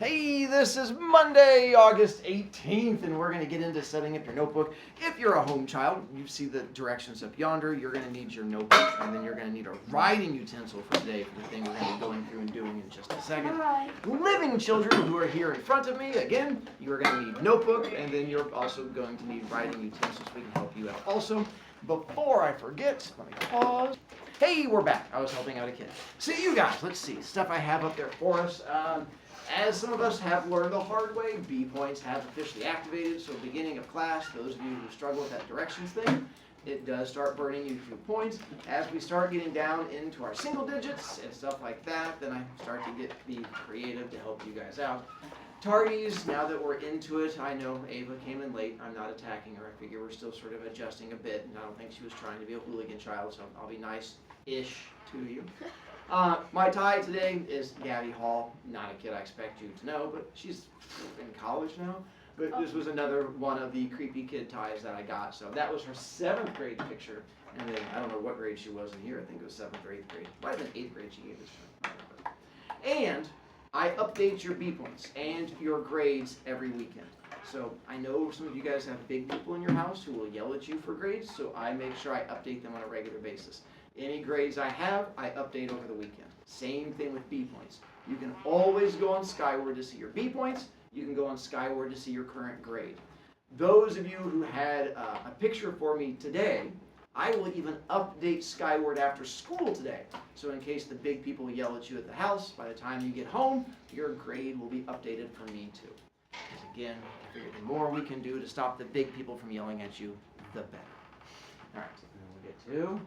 Hey, this is Monday, August 18th, and we're going to get into setting up your notebook. If you're a home child, you see the directions up yonder. You're going to need your notebook, and then you're going to need a writing utensil for today for the thing we're going to be going through and doing in just a second. Living children who are here in front of me, again, you are going to need notebook, and then you're also going to need writing utensils. We can help you out also. Before I forget, let me pause. Hey, we're back. I was helping out a kid. So you guys, let's see, stuff I have up there for us. As some of us have learned the hard way, B points have officially activated, so beginning of class, those of you who struggle with that directions thing, it does start burning you a few points. As we start getting down into our single digits and stuff like that, then I start to be creative to help you guys out. Tardies, now that we're into it, I know Ava came in late. I'm not attacking her. I figure we're still sort of adjusting a bit, and I don't think she was trying to be a hooligan child, so I'll be nice-ish to you. My tie today is Gabby Hall. Not a kid I expect you to know, but she's in college now. But this was another one of the creepy kid ties that I got. So that was her 7th grade picture. And then I don't know what grade she was in here. I think it was 7th or 8th grade. Might have been 8th grade she gave this to. And I update your B points and your grades every weekend. So I know some of you guys have big people in your house who will yell at you for grades, so I make sure I update them on a regular basis. Any grades I have, I update over the weekend. Same thing with B points. You can always go on Skyward to see your B points. You can go on Skyward to see your current grade. Those of you who had a picture for me today, I will even update Skyward after school today. So in case the big people yell at you at the house, by the time you get home, your grade will be updated for me too. Because again, I figure the more we can do to stop the big people from yelling at you, the better. All right, so then we'll get to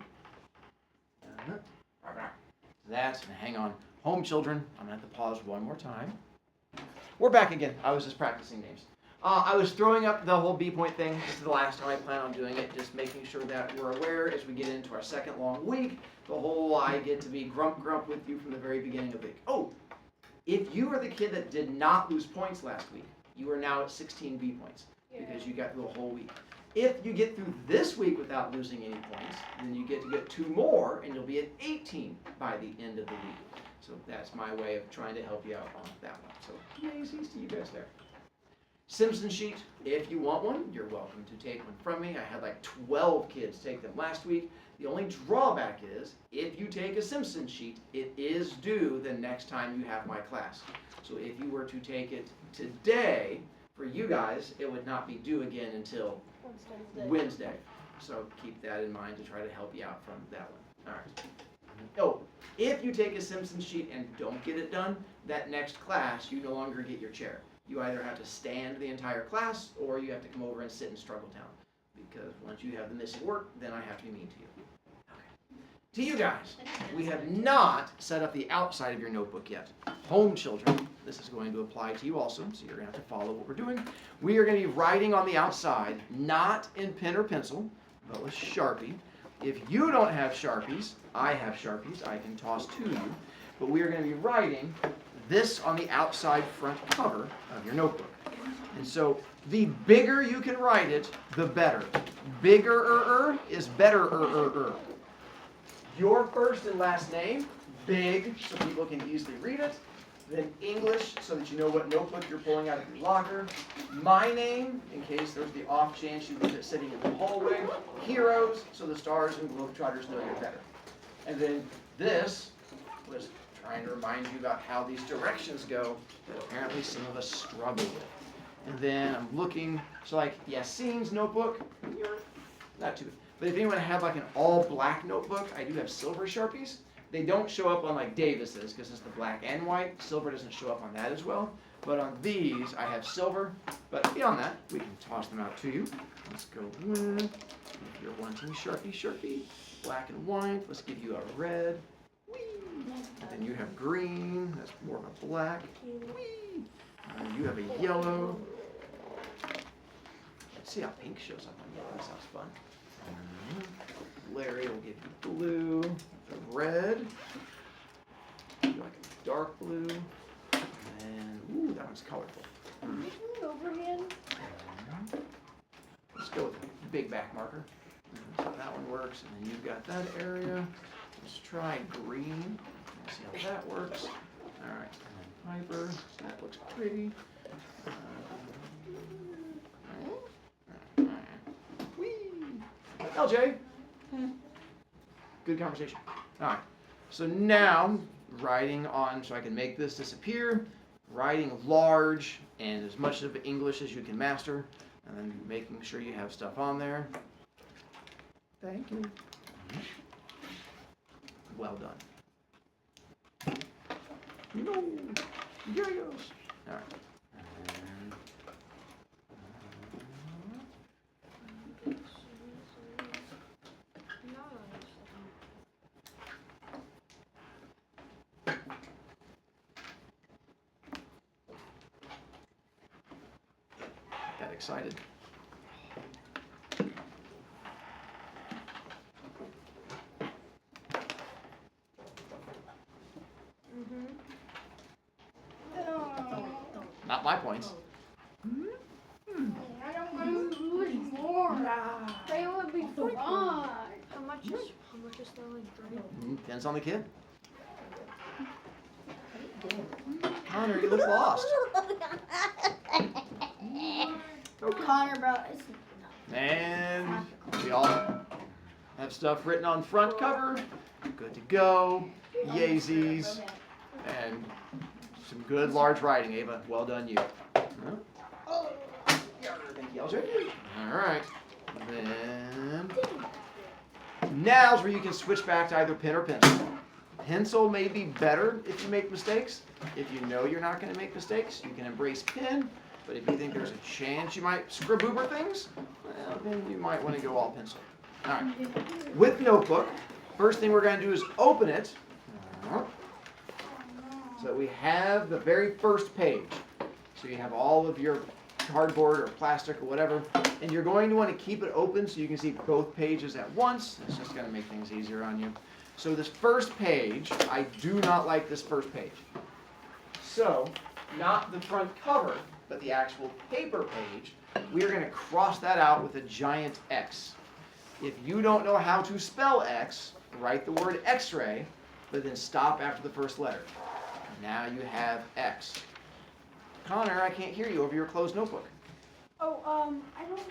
that, and hang on. Home children, I'm going to have to pause one more time. We're back again. I was just practicing names. I was throwing up the whole B point thing. This is the last time I plan on doing it, just making sure that we're aware as we get into our second long week, the whole I get to be grump with you from the very beginning of the week. Oh, if you are the kid that did not lose points last week, you are now at 16 B points because you got through the whole week. If you get through this week without losing any points, then you get to get 2 more, and you'll be at 18 by the end of the week. So that's my way of trying to help you out on that one. So Macy's to you guys there. Simpson sheet, if you want one, you're welcome to take one from me. I had like 12 kids take them last week. The only drawback is, if you take a Simpson sheet, it is due the next time you have my class. So if you were to take it today, for you guys, it would not be due again until Wednesday. So keep that in mind to try to help you out from that one. All right. Oh, if you take a Simpson sheet and don't get it done, that next class, you no longer get your chair. You either have to stand the entire class, or you have to come over and sit in Struggle Town. Because once you have the missing work, then I have to be mean to you. Okay. To you guys, we have not set up the outside of your notebook yet. Home children, this is going to apply to you also, so you're going to have to follow what we're doing. We are going to be writing on the outside, not in pen or pencil, but with Sharpie. If you don't have Sharpies, I have Sharpies, I can toss to you, but we are going to be writing this on the outside front cover of your notebook. And so the bigger you can write it, the better. Bigger is better. Your first and last name, big, so people can easily read it. Then English, so that you know what notebook you're pulling out of your locker. My name, in case there's the off chance you leave it sitting in the hallway. Heroes, so the Stars and Globetrotters know you're better. And then this was trying to remind you about how these directions go that apparently some of us struggle with. And then I'm looking, so like Yassine's notebook, you're not too, but if anyone had like an all black notebook, I do have silver Sharpies. They don't show up on like Davis's because it's the black and white. Silver doesn't show up on that as well. But on these, I have silver. But beyond that, we can toss them out to you. Let's go with, if you're wanting Sharpie, black and white. Let's give you a red. Whee! And then you have green. That's more of a black. Whee! And you have a yellow. Let's see how pink shows up on yellow. That sounds fun. Larry will give you blue, the red, like a dark blue, and ooh, that one's colorful. Overhand. Let's go with the big back marker. So that one works, and then you've got that area. Let's try green. Let's see how that works. All right, and then hyper. That looks pretty. Whee! LJ. Good conversation. All right. So now, writing on, so I can make this disappear, writing large and as much of English as you can master, and then making sure you have stuff on there. Thank you. Well done. No. Here he goes. All right. Got excited. Not my points. I don't want to lose more. They would be fun. How much is that like 3? Depends on the kid. Connor, you look lost. Connor, bro. And we all have stuff written on front cover. Good to go. Yeezys. And some good large writing, Ava. Well done, you. Thank you, LJ. All right. Then now's where you can switch back to either pen or pencil. Pencil may be better if you make mistakes. If you know you're not going to make mistakes, you can embrace pen. But if you think there's a chance you might scriboober things, well, then you might want to go all pencil. All right. With notebook, first thing we're going to do is open it. So that we have the very first page. So you have all of your cardboard or plastic or whatever, and you're going to want to keep it open so you can see both pages at once. It's just going to make things easier on you. So this first page, I do not like this first page. So, not the front cover, but the actual paper page, we are going to cross that out with a giant X. If you don't know how to spell X, write the word X-ray, but then stop after the first letter. Now you have X. Connor, I can't hear you over your closed notebook. Oh, I don't have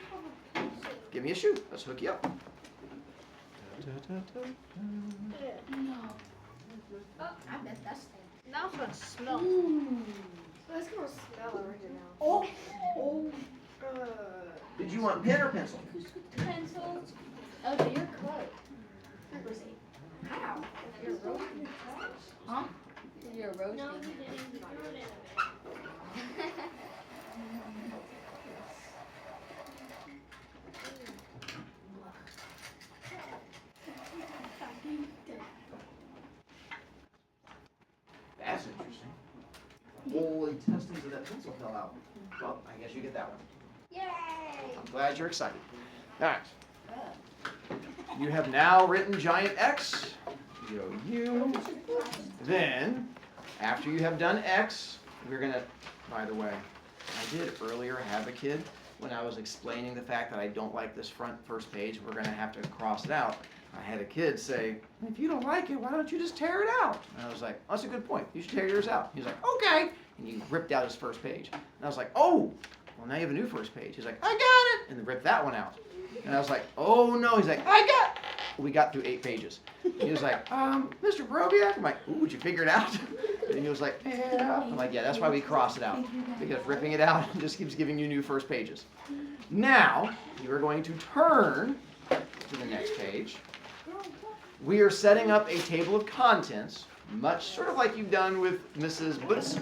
a pencil. Give me a shoe. Let's hook you up. No. Oh, I bet that's it. Now it's gonna smell. That's gonna smell over here now. Oh. Did you want pen or pencil? Pencil. Oh, so you're close. How? You're roasting. Huh? You're roasting. No, you didn't. That's interesting. Holy testings of that pencil fell out. Well, I guess you get that one. Yay! I'm glad you're excited. All right. You have now written giant X. Go you. Then, after you have done X, we're going to, by the way, I did earlier have a kid when I was explaining the fact that I don't like this first page, we're going to have to cross it out. I had a kid say, if you don't like it, why don't you just tear it out? And I was like, that's a good point. You should tear yours out. He's like, okay. And he ripped out his first page. And I was like, oh, well, now you have a new first page. He's like, I got it. And then ripped that one out. And I was like, oh, no. He's like, I got it. We got through 8 pages. He was like, Mr. Brovicast? I'm like, ooh, did you figure it out? And he was like, yeah. I'm like, yeah, that's why we cross it out. Because ripping it out just keeps giving you new first pages. Now, you are going to turn to the next page. We are setting up a table of contents, much sort of like you've done with Mrs. Boots.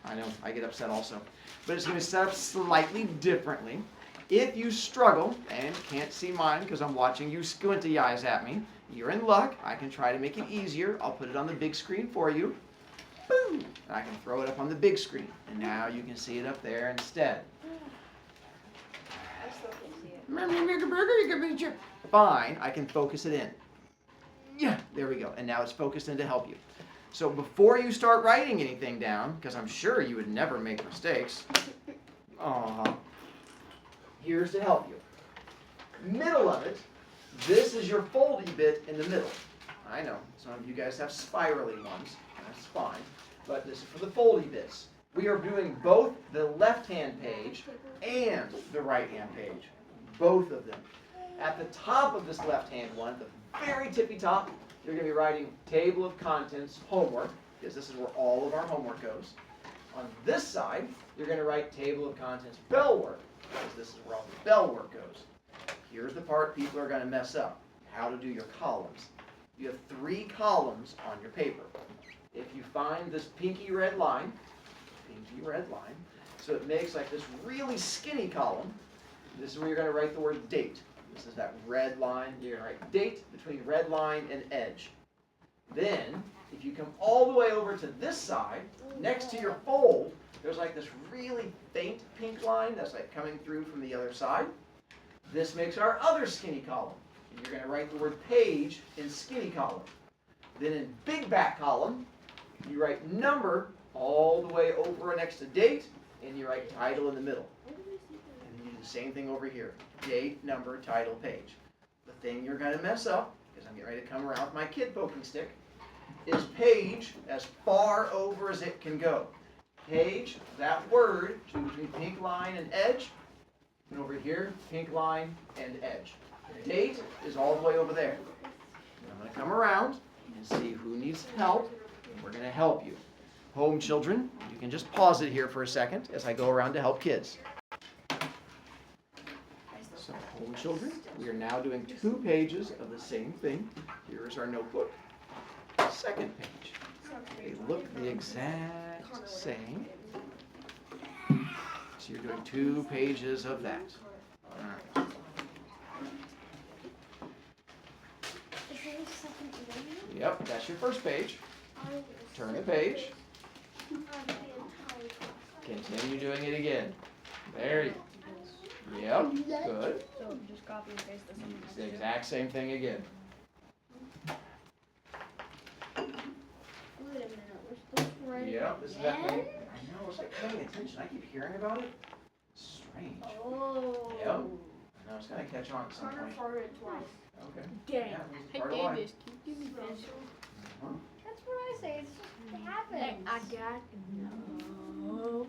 I know, I get upset also. But it's going to be set up slightly differently. If you struggle and can't see mine because I'm watching you squinty eyes at me, you're in luck. I can try to make it easier. I'll put it on the big screen for you. Boom! And I can throw it up on the big screen. And now you can see it up there instead. I still can see it. Fine, I can focus it in. Yeah, there we go. And now it's focused in to help you. So before you start writing anything down, because I'm sure you would never make mistakes, here's to help you. Middle of it, this is your foldy bit in the middle. I know, some of you guys have spirally ones. That's fine. but this is for the foldy bits. We are doing both the left-hand page and the right-hand page. Both of them. At the top of this left-hand one, the very tippy top, you're going to be writing table of contents homework, because this is where all of our homework goes. On this side, you're going to write table of contents bell work, because this is where all the bell work goes. Here's the part people are going to mess up, how to do your columns. You have 3 columns on your paper. If you find this pinky red line, so it makes like this really skinny column, this is where you're going to write the word date. This is that red line. You're going to write date between red line and edge. Then, if you come all the way over to this side, next to your fold, there's like this really faint pink line that's like coming through from the other side. This makes our other skinny column. And you're going to write the word page in skinny column. Then in big back column, you write number all the way over next to date, and you write title in the middle. And then you do the same thing over here. Date, number, title, page. The thing you're going to mess up, because I'm getting ready to come around with my kid poking stick, is page as far over as it can go. Page, that word, between pink line and edge, and over here, pink line and edge. Date is all the way over there. And I'm going to come around and see who needs help, and we're going to help you. Home children, you can just pause it here for a second as I go around to help kids. So, home children, we are now doing 2 pages of the same thing. Here is our notebook. Second page. They look the exact same. So you're doing 2 pages of that. All right. Yep, that's your first page. Turn the page. Continue doing it again. There you go. Yep, good. So just copy and paste this on It's the exact same thing again. Wait a minute, we're supposed to write Yep, this is that thing. again? I know, it's like paying attention. I keep hearing about it. It's strange. Oh. Yep. I know it's gonna catch on at some Carter point. farted twice. Okay. Dang. Yeah, it's Hey, part of life. Davis, can you give me pencil? Uh-huh. That's what I say. It's just it happens. Hey, I got no.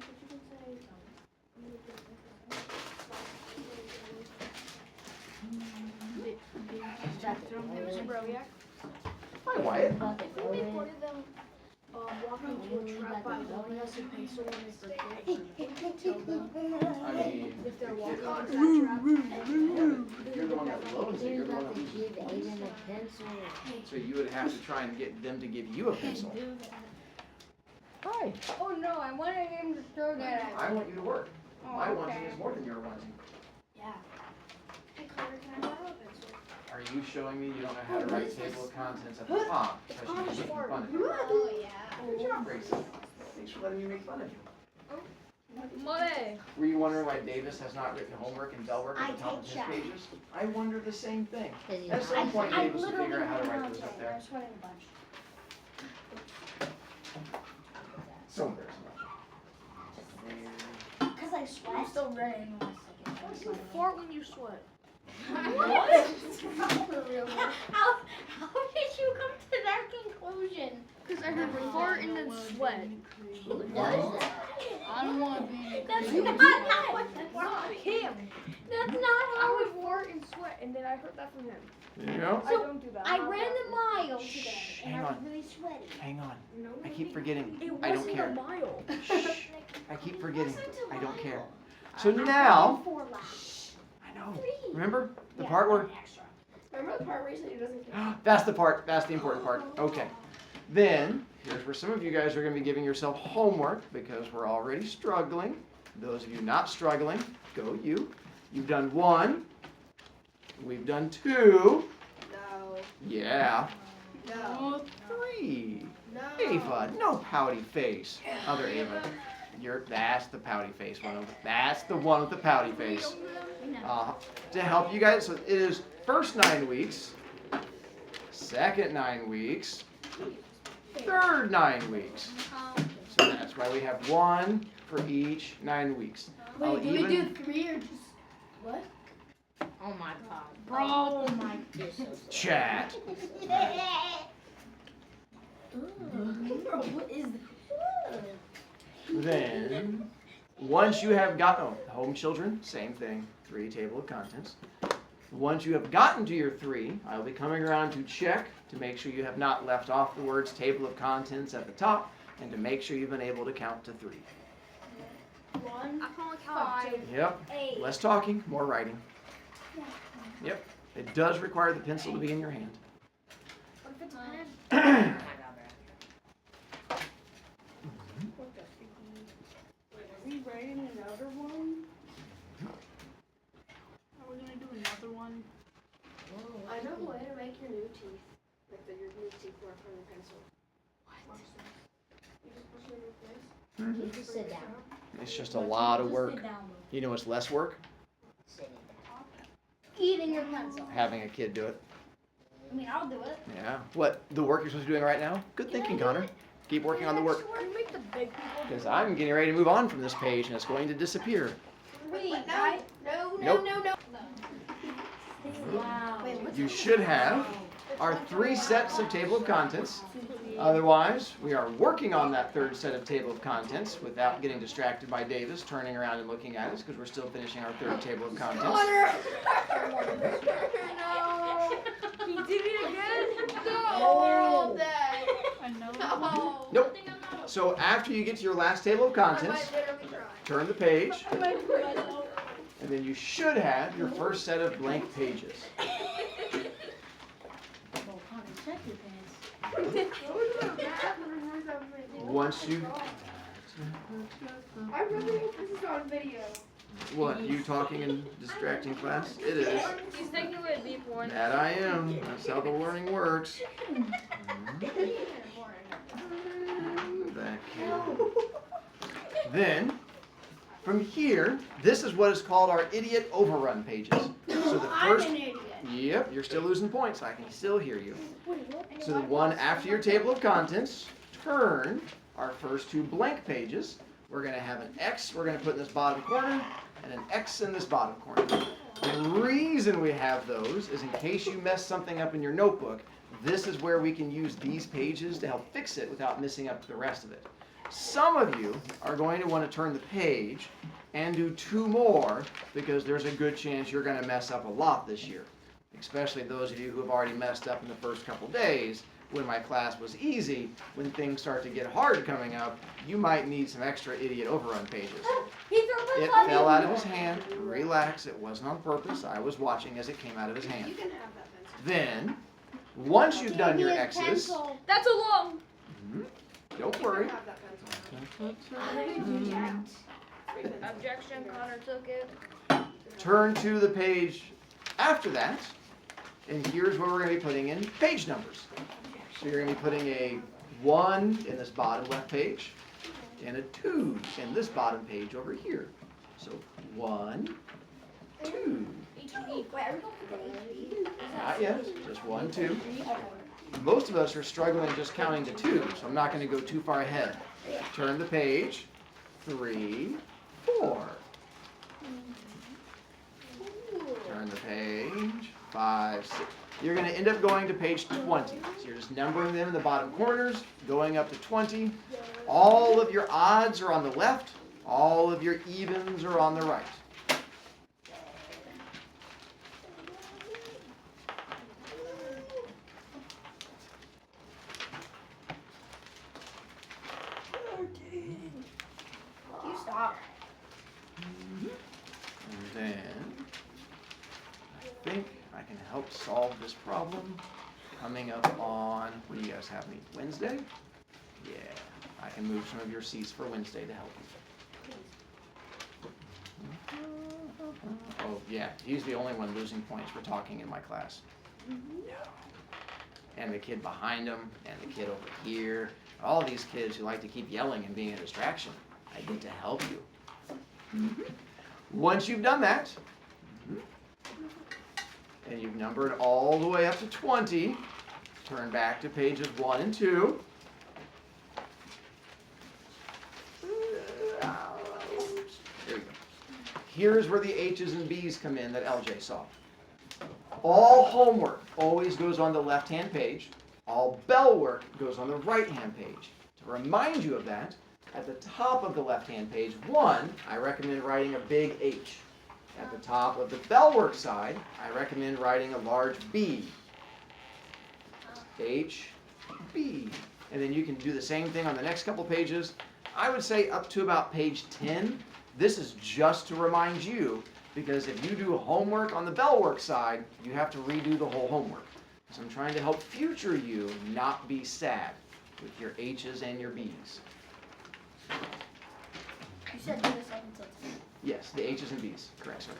Brovicast. Hi, Wyatt. We reported them walking to a trap by holding us a pencil when they forget. Tell them I mean, if they're if walking you're- into that trap. you're the one that loads it, you're the one that give Aiden a pencil. so you would have to try and get them to give you a pencil. Hi. Oh no, I wanted him to throw that at me. I want you to work. Oh, My okay. wanting is more than your wanting. Yeah. Hey Carter, can I borrow a pencil? Are you showing me you don't know how to write table of contents at the top? Because you're making fun of me. Oh yeah. Good job, Gracie. Thanks for letting me make fun of you. Money. Were you wondering why Davis has not written homework and bell work at I the top of his take pages? I wonder the same thing. Cause you At some point, I Davis will literally figure out how to went write on those up to it. I there. was sweating a bunch. So embarrassing. Cause I sweat. I'm still running in You fart when you sweat. What? For real. How did you come to that conclusion? Because I heard fart and then sweat. Who does that? I don't want to be. That's not how it Not works. him. That's not I how would it fart and sweat, and then I heard that from him. There you go. I don't do that. I ran the mile Shh, today, hang and I was on. really sweaty. Hang on. No, I keep forgetting. it I don't wasn't care. a mile. Shh. I keep forgetting. Listen to I don't Lyle. care. So now, 4 laps. I know. 3. Remember the Yeah, part where one extra. Remember the part where he said he doesn't care? that's the part. That's the important part. Okay. Then here's where some of you guys are going to be giving yourself homework because we're already struggling. Those of you not struggling, go you. You've done 1. We've done 2. No. Yeah. No. 3. No. Ava, no pouty face. Other Ava. That's the pouty face one. That's the one with the pouty face. To help you guys, so it is first 9 weeks, second 9 weeks, third 9 weeks. So that's why we have 1 for each 9 weeks. I'll Wait, do we do 3 or just what? Oh my god. Bro. Oh my this is Chat. Bro, what is this? Then, once you have gotten, home children, same thing, 3 table of contents. Once you have gotten to your 3, I will be coming around to check to make sure you have not left off the words table of contents at the top and to make sure you've been able to count to 3. 1, I can only count 5, Yep, 8. less talking, more writing. Yep, it does require the pencil to be in your hand. What if it's a pen? Oh my God, What the freaking? Wait, are we writing another one? Are we gonna do another one? Whoa, I know a way to make your new teeth. Like your new teeth work from the pencil. What's that? You just push it in your face. You just sit down. It's just a lot of work. You know what's less work? Sitting down. Eating your pencil. Having a kid do it. I mean, I'll do it. Yeah. What, the work you're supposed to be doing right now? Good thinking, Connor. Keep working on the work. You make the big people do Because I'm getting ready to move on from this page and it's going to disappear. Wait, no, Nope. no. Wow. Wait, what's You that? should have our 3 sets of table of contents. Otherwise, we are working on that 3rd set of table of contents without getting distracted by Davis turning around and looking at us because we're still finishing our 3rd table of contents. Connor! No! He did it again? No! Dad. Another one? No. Nope. So after you get to your last table of I might contents, literally cry. turn the page, I might cry myself. and then you should have your first set of blank pages. Well, Connor, check your pants. Once you... I really hope this is on video. What, you talking and distracting class? It is. He's taking away a deep one. That I am. That's how the learning works. That kid. Then, from here, this is what is called our idiot overrun pages. So the I'm first... an idiot. Yep, you're still losing points. I can still hear you. So the one after your table of contents, turn our first 2 blank pages. We're going to have an X we're going to put in this bottom corner and an X in this bottom corner. The reason we have those is in case you mess something up in your notebook, this is where we can use these pages to help fix it without messing up the rest of it. Some of you are going to want to turn the page and do 2 more because there's a good chance you're going to mess up a lot this year. Especially those of you who have already messed up in the first couple days when my class was easy. When things start to get hard coming up, you might need some extra idiot overrun pages. He threw It my fell out of his hand. Relax, it wasn't on purpose. I was watching as it came out of his hand. You can have that pencil. Then, once you've done your X's, That's a long. don't You worry. can have that pencil. Objection, Connor took it. Turn to the page after that, and here's where we're going to be putting in page numbers. So you're going to be putting a 1 in this bottom left page, and a 2 in this bottom page over here. So 1, 2. Wait, are we going to put Not yet, just 1, 2. Most of us are struggling just counting to 2, so I'm not going to go too far ahead. Turn the page, 3, 4. Turn the page, 5, 6. You're going to end up going to page 20. So you're just numbering them in the bottom corners, going up to 20. All of your odds are on the left. All of your evens are on the right. You stop. And then I think I can help solve this problem coming up on, what do you guys have me, Wednesday? Yeah, I can move some of your seats for Wednesday to help you. Oh, yeah, he's the only one losing points for talking in my class. No. And the kid behind him, and the kid over here, all these kids who like to keep yelling and being a distraction. I get to help you. Once you've done that, and you've numbered all the way up to 20, turn back to pages 1 and 2. There you go. Here's where the H's and B's come in that LJ saw. All homework always goes on the left-hand page. All bell work goes on the right-hand page. To remind you of that, At the top of the left-hand page, 1, I recommend writing a big H. At the top of the bellwork side, I recommend writing a large B. H, B. And then you can do the same thing on the next couple pages. I would say up to about page 10. This is just to remind you, because if you do homework on the bellwork side, you have to redo the whole homework. So I'm trying to help future you not be sad with your H's and your B's. You said do this up until 10. Yes, the H's and B's. Correct, sir.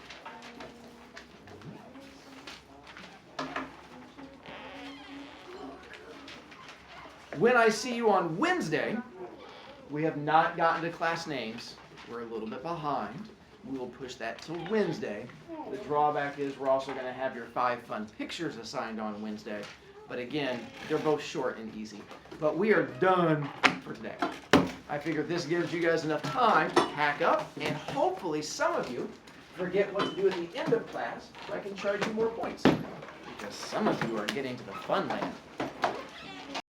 When I see you on Wednesday, we have not gotten to class names. We're a little bit behind. We will push that till Wednesday. The drawback is we're also going to have your 5 fun pictures assigned on Wednesday. But again, they're both short and easy. But we are done for today. I figure this gives you guys enough time to pack up, and hopefully some of you forget what to do at the end of class so I can charge you more points. Because some of you are getting to the fun land.